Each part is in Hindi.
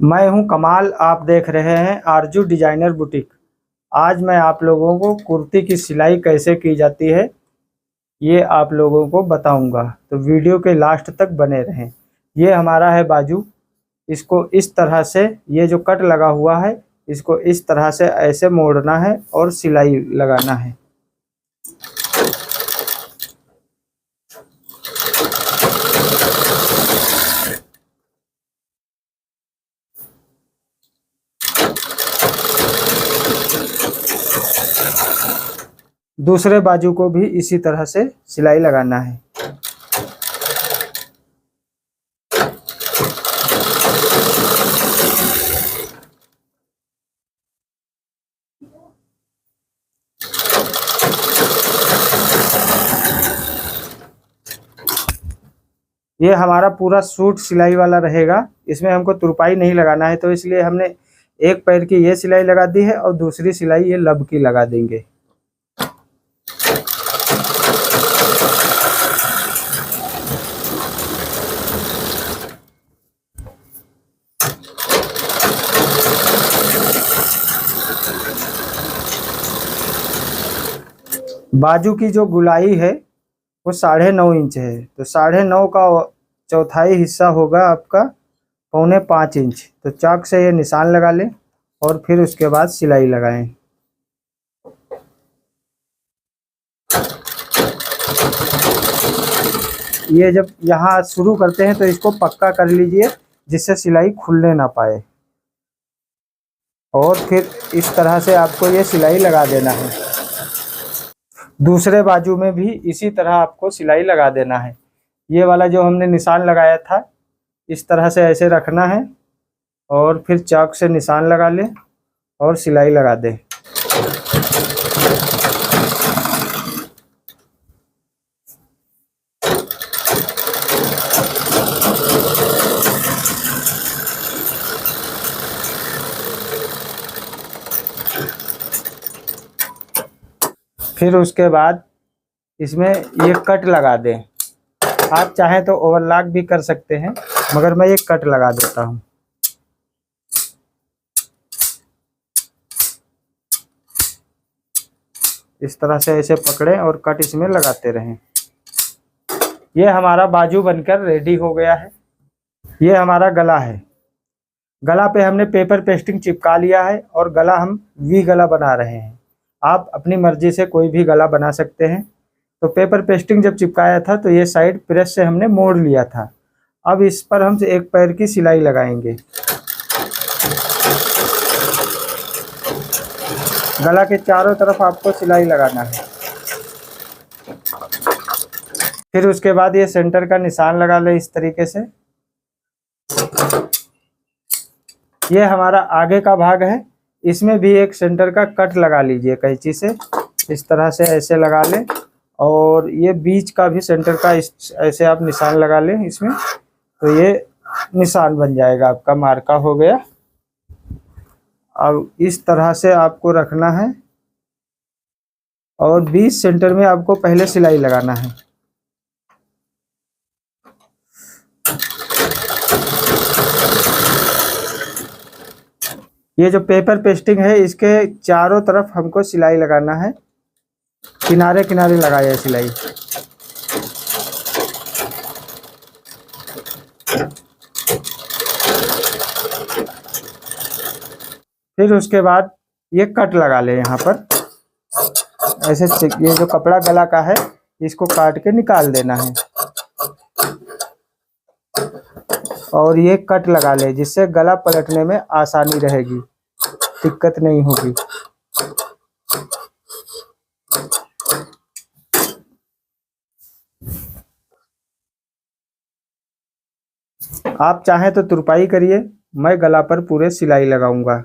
मैं हूं कमाल। आप देख रहे हैं आरजू डिजाइनर बुटीक। आज मैं आप लोगों को कुर्ती की सिलाई कैसे की जाती है ये आप लोगों को बताऊंगा, तो वीडियो के लास्ट तक बने रहें। ये हमारा है बाजू। इसको इस तरह से, ये जो कट लगा हुआ है इसको इस तरह से ऐसे मोड़ना है और सिलाई लगाना है। दूसरे बाजू को भी इसी तरह से सिलाई लगाना है। ये हमारा पूरा सूट सिलाई वाला रहेगा। इसमें हमको तुरपाई नहीं लगाना है, तो इसलिए हमने एक पैर की ये सिलाई लगा दी है और दूसरी सिलाई ये लब की लगा देंगे। बाजू की जो गुलाई है वो 9.5 इंच है, तो 9.5 का चौथाई हिस्सा होगा आपका 4.25 इंच। तो चाक से ये निशान लगा लें और फिर उसके बाद सिलाई लगाएं। ये जब यहाँ शुरू करते हैं तो इसको पक्का कर लीजिए जिससे सिलाई खुलने ना पाए, और फिर इस तरह से आपको ये सिलाई लगा देना है। दूसरे बाजू में भी इसी तरह आपको सिलाई लगा देना है। ये वाला जो हमने निशान लगाया था इस तरह से ऐसे रखना है और फिर चाक से निशान लगा लें और सिलाई लगा दें। फिर उसके बाद इसमें ये कट लगा दें। आप चाहें तो ओवरलॉक भी कर सकते हैं, मगर मैं ये कट लगा देता हूँ। इस तरह से ऐसे पकड़ें और कट इसमें लगाते रहें। ये हमारा बाजू बनकर रेडी हो गया है। ये हमारा गला है। गला पे हमने पेपर पेस्टिंग चिपका लिया है और गला हम वी गला बना रहे हैं। आप अपनी मर्जी से कोई भी गला बना सकते हैं। तो पेपर पेस्टिंग जब चिपकाया था तो ये साइड प्रेस से हमने मोड़ लिया था। अब इस पर हम एक पैर की सिलाई लगाएंगे। गला के चारों तरफ आपको सिलाई लगाना है। फिर उसके बाद ये सेंटर का निशान लगा ले इस तरीके से। ये हमारा आगे का भाग है, इसमें भी एक सेंटर का कट लगा लीजिए कैंची से। इस तरह से ऐसे लगा लें और ये बीच का भी सेंटर का ऐसे आप निशान लगा लें इसमें, तो ये निशान बन जाएगा, आपका मार्का हो गया। अब इस तरह से आपको रखना है और 20 सेंटर में आपको पहले सिलाई लगाना है। ये जो पेपर पेस्टिंग है इसके चारों तरफ हमको सिलाई लगाना है। किनारे किनारे लगाया सिलाई। फिर उसके बाद ये कट लगा ले यहाँ पर ऐसे। ये जो कपड़ा गला का है इसको काट के निकाल देना है और ये कट लगा ले, जिससे गला पलटने में आसानी रहेगी, दिक्कत नहीं होगी। आप चाहें तो तुरपाई करिए, मैं गला पर पूरे सिलाई लगाऊंगा।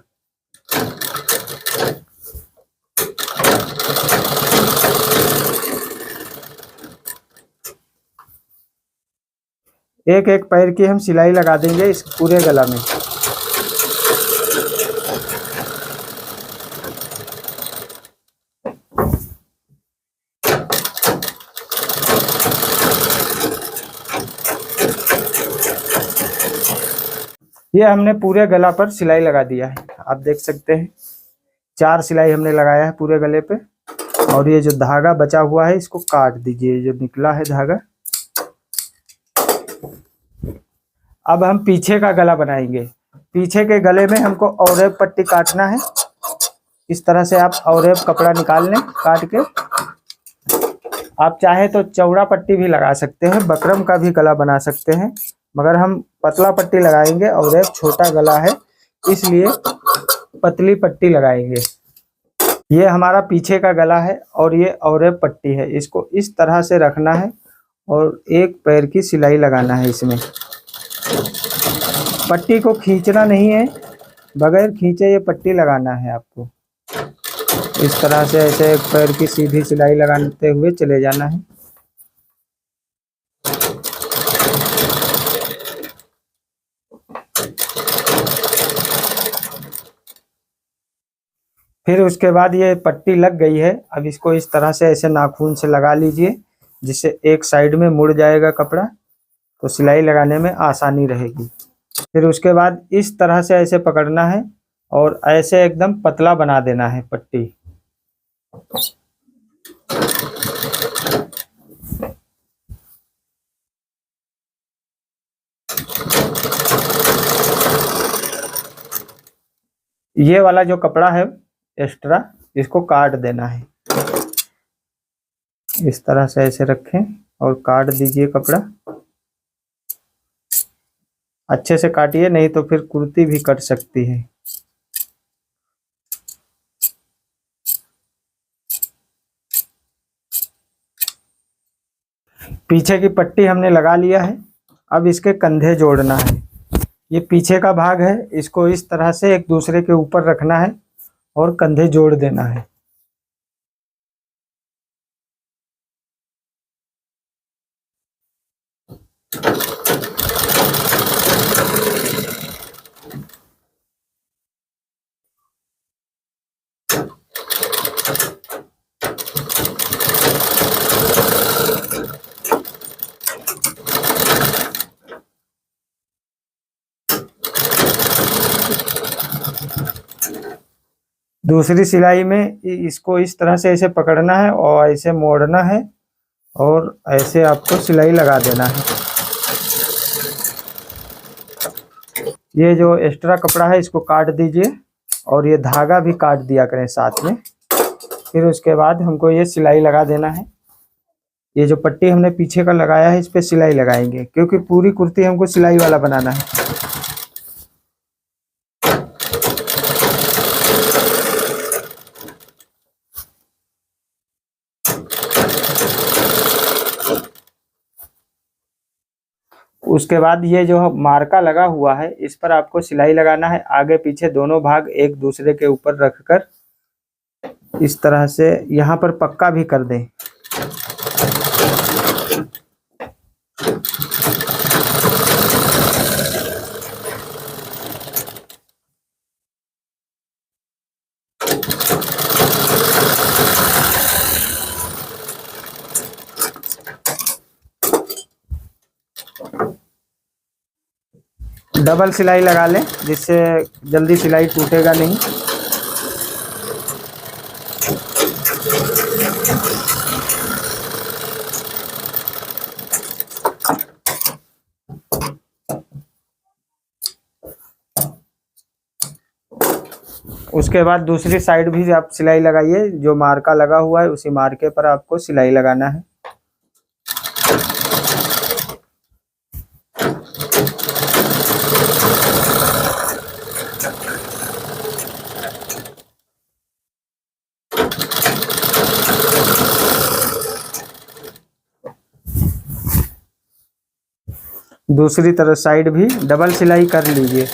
एक एक पैर की हम सिलाई लगा देंगे इस पूरे गला में। ये हमने पूरे गला पर सिलाई लगा दिया है, आप देख सकते हैं 4 सिलाई हमने लगाया है पूरे गले पे। और ये जो धागा बचा हुआ है इसको काट दीजिए, जो निकला है धागा। अब हम पीछे का गला बनाएंगे। पीछे के गले में हमको औरेब पट्टी काटना है। इस तरह से आप औरेब कपड़ा निकाल लें काट के। आप चाहे तो चौड़ा पट्टी भी लगा सकते हैं, बकरम का भी गला बना सकते हैं, मगर हम पतला पट्टी लगाएंगे। औरेब छोटा गला है इसलिए पतली पट्टी लगाएंगे। ये हमारा पीछे का गला है और ये औरेब पट्टी है, इसको इस तरह से रखना है और एक पैर की सिलाई लगाना है इसमें। पट्टी को खींचना नहीं है, बगैर खींचे ये पट्टी लगाना है आपको। इस तरह से ऐसे एक पैर की सीधी सिलाई लगाते हुए चले जाना है। फिर उसके बाद ये पट्टी लग गई है। अब इसको इस तरह से ऐसे नाखून से लगा लीजिए, जिससे एक साइड में मुड़ जाएगा कपड़ा, तो सिलाई लगाने में आसानी रहेगी। फिर उसके बाद इस तरह से ऐसे पकड़ना है और ऐसे एकदम पतला बना देना है पट्टी। ये वाला जो कपड़ा है एक्स्ट्रा, इसको काट देना है। इस तरह से ऐसे रखें और काट दीजिए कपड़ा। अच्छे से काटिए, नहीं तो फिर कुर्ती भी कट सकती है। पीछे की पट्टी हमने लगा लिया है। अब इसके कंधे जोड़ना है। ये पीछे का भाग है, इसको इस तरह से एक दूसरे के ऊपर रखना है और कंधे जोड़ देना है। दूसरी सिलाई में इसको इस तरह से ऐसे पकड़ना है और ऐसे मोड़ना है और ऐसे आपको सिलाई लगा देना है। ये जो एक्स्ट्रा कपड़ा है इसको काट दीजिए और ये धागा भी काट दिया करें साथ में। फिर उसके बाद हमको ये सिलाई लगा देना है। ये जो पट्टी हमने पीछे का लगाया है इस पे सिलाई लगाएंगे, क्योंकि पूरी कुर्ती हमको सिलाई वाला बनाना है। उसके बाद ये जो मार्का लगा हुआ है इस पर आपको सिलाई लगाना है। आगे पीछे दोनों भाग एक दूसरे के ऊपर रखकर इस तरह से यहाँ पर पक्का भी कर दें। डबल सिलाई लगा लें, जिससे जल्दी सिलाई टूटेगा नहीं। उसके बाद दूसरी साइड भी आप सिलाई लगाइए। जो मार्का लगा हुआ है उसी मार्के पर आपको सिलाई लगाना है। दूसरी तरफ साइड भी डबल सिलाई कर लीजिए।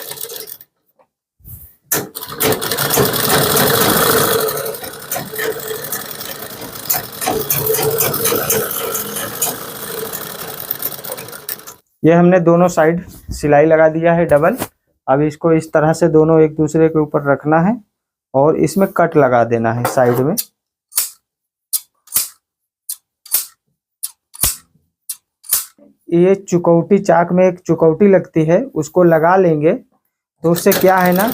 ये हमने दोनों साइड सिलाई लगा दिया है डबल। अब इसको इस तरह से दोनों एक दूसरे के ऊपर रखना है और इसमें कट लगा देना है साइड में। ये चुकौटी, चाक में एक चुकौटी लगती है, उसको लगा लेंगे तो उससे क्या है ना,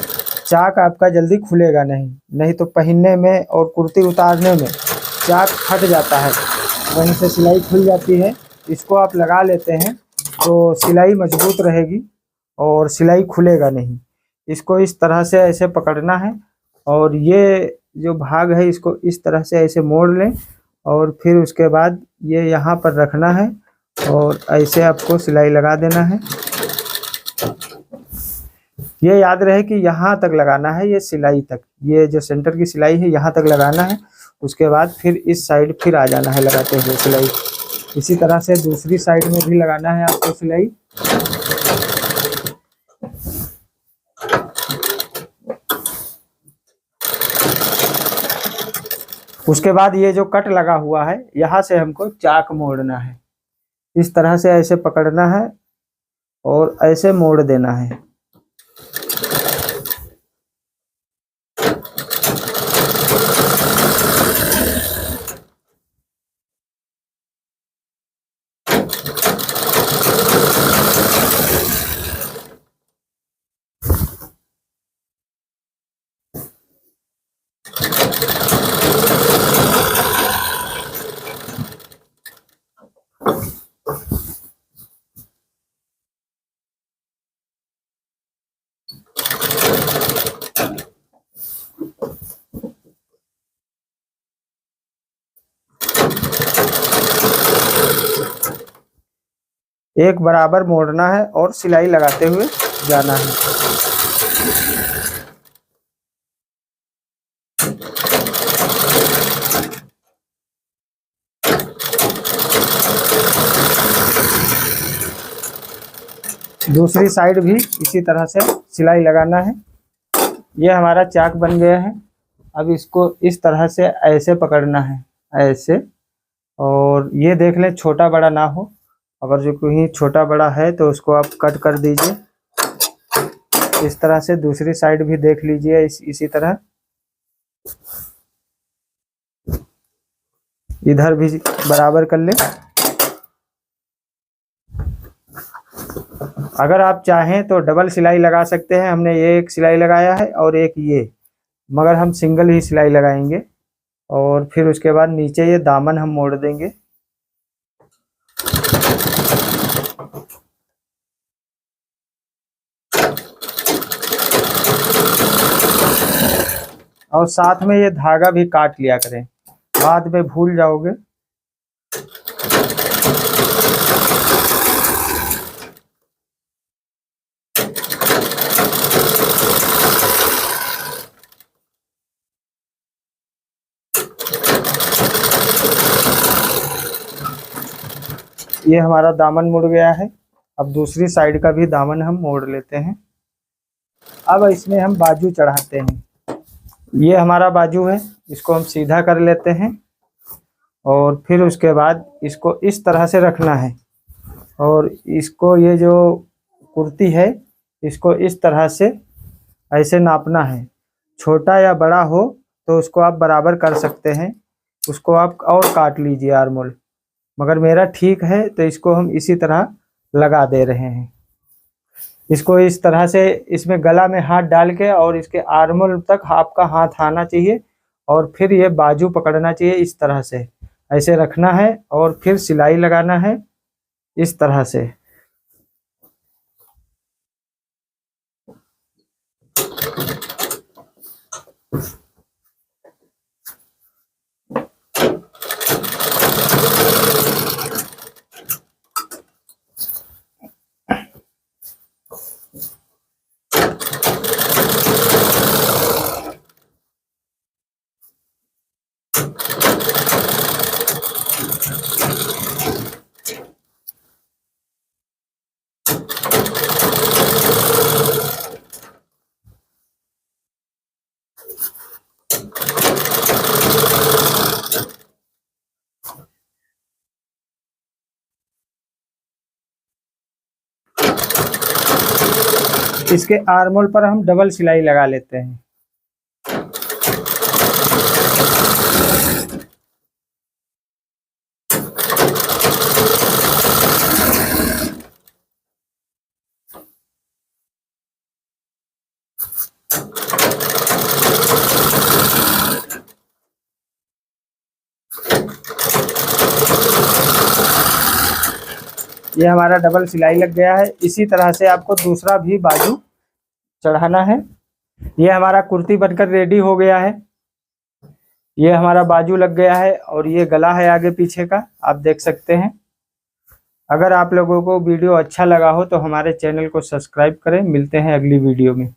चाक आपका जल्दी खुलेगा नहीं, नहीं तो पहनने में और कुर्ती उतारने में चाक फट जाता है, वहीं से सिलाई खुल जाती है। इसको आप लगा लेते हैं तो सिलाई मजबूत रहेगी और सिलाई खुलेगा नहीं। इसको इस तरह से ऐसे पकड़ना है और ये जो भाग है इसको इस तरह से ऐसे मोड़ लें और फिर उसके बाद ये यहाँ पर रखना है और ऐसे आपको सिलाई लगा देना है। ये याद रहे कि यहाँ तक लगाना है, ये सिलाई तक, ये जो सेंटर की सिलाई है यहाँ तक लगाना है। उसके बाद फिर इस साइड फिर आ जाना है लगाते हुए सिलाई। इसी तरह से दूसरी साइड में भी लगाना है आपको सिलाई। उसके बाद ये जो कट लगा हुआ है यहाँ से हमको चाक मोड़ना है। इस तरह से ऐसे पकड़ना है और ऐसे मोड़ देना है। एक बराबर मोड़ना है और सिलाई लगाते हुए जाना है। दूसरी साइड भी इसी तरह से सिलाई लगाना है। ये हमारा चाक बन गया है। अब इसको इस तरह से ऐसे पकड़ना है, ऐसे। और ये देख लें छोटा बड़ा ना हो, अगर जो कहीं छोटा बड़ा है तो उसको आप कट कर दीजिए। इस तरह से दूसरी साइड भी देख लीजिए इसी तरह। इधर भी बराबर कर लें। अगर आप चाहें तो डबल सिलाई लगा सकते हैं। हमने ये एक सिलाई लगाया है और एक ये, मगर हम सिंगल ही सिलाई लगाएंगे। और फिर उसके बाद नीचे ये दामन हम मोड़ देंगे। और साथ में ये धागा भी काट लिया करें, बाद में भूल जाओगे। ये हमारा दामन मुड़ गया है। अब दूसरी साइड का भी दामन हम मोड़ लेते हैं। अब इसमें हम बाजू चढ़ाते हैं। ये हमारा बाजू है, इसको हम सीधा कर लेते हैं और फिर उसके बाद इसको इस तरह से रखना है। और इसको ये जो कुर्ती है इसको इस तरह से ऐसे नापना है। छोटा या बड़ा हो तो उसको आप बराबर कर सकते हैं, उसको आप और काट लीजिए आर्मोल। मगर मेरा ठीक है तो इसको हम इसी तरह लगा दे रहे हैं। इसको इस तरह से इसमें गला में हाथ डाल के और इसके आर्मोल तक आपका हाथ आना चाहिए और फिर ये बाजू पकड़ना चाहिए। इस तरह से ऐसे रखना है और फिर सिलाई लगाना है इस तरह से। इसके आर्मोल पर हम डबल सिलाई लगा लेते हैं। ये हमारा डबल सिलाई लग गया है। इसी तरह से आपको दूसरा भी बाजू चढ़ाना है। ये हमारा कुर्ती बनकर रेडी हो गया है। ये हमारा बाजू लग गया है और ये गला है आगे पीछे का, आप देख सकते हैं। अगर आप लोगों को वीडियो अच्छा लगा हो तो हमारे चैनल को सब्सक्राइब करें। मिलते हैं अगली वीडियो में।